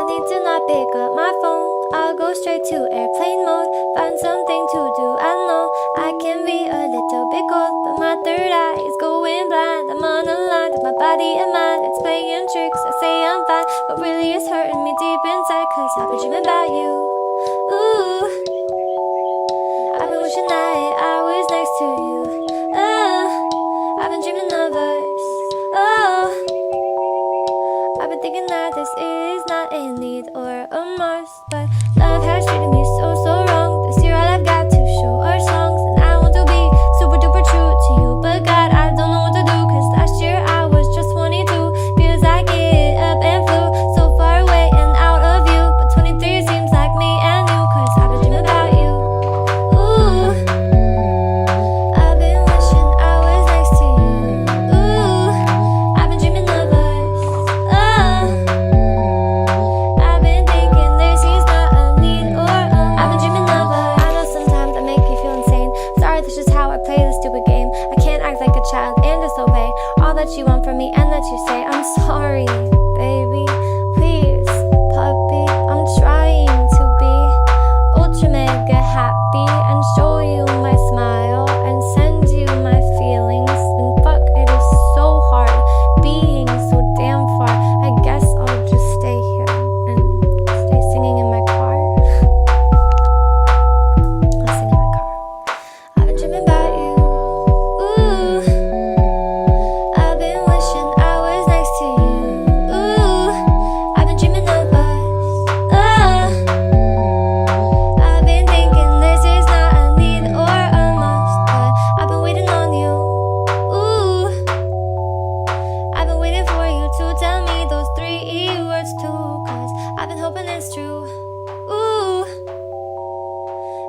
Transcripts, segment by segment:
need to not pick up my phone. I'll go straight to airplane mode. Find something to do. I know I can be a little bit cold, but my third eye is going blind. I'm on a line with my body and mind. It's playing tricks. I say I'm fine, but really it's hurting me deep inside. Cause I've been dreaming about you. Ooh, I've been wishing that I was next to you. I've been dreaming of us. Oh, I've been thinking that this is not a need or a must, but love has treated me so wrong. This year all I've got to show are songs, and I want to be super duper true to you, but God, I don't know what to do. Cause last year I was just 22. Feels like it up and flew so far away and out of you, but 23 seems like me and you. Cause I've been dreaming about you. Ooh, I've been wishing I was next to you. Ooh, I've been dreaming of us. Oh, I've been thinking this is not a need or a I've been dreaming of us. I know sometimes I make you feel insane. Sorry, that's just how I play this stupid game. I can't act like a child and disobey all that you want from me and that you say. I'm sorry, baby. Please, puppy. I'm trying to be ultra mega happy and show you my smile and send you my feelings. And fuck, it is so hard being so damn far. I guess I'll just stay here and stay singing in my car. I'll sing in my car. I've been dreaming about you. Ooh, I've been wishing I was next to you. Ooh, I've been dreaming of us. Oh, I've been thinking this is not a need or a must, but I've been waiting on you. Ooh, I've been waiting for you to tell me those 3 words too. Cause I've been hoping it's true. Ooh,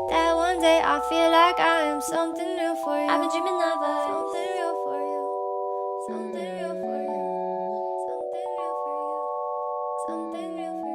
that one day I'll feel like I am something real for you. I've been dreaming of us. Something real for you. Something real for you. Something real for you. Something real for you.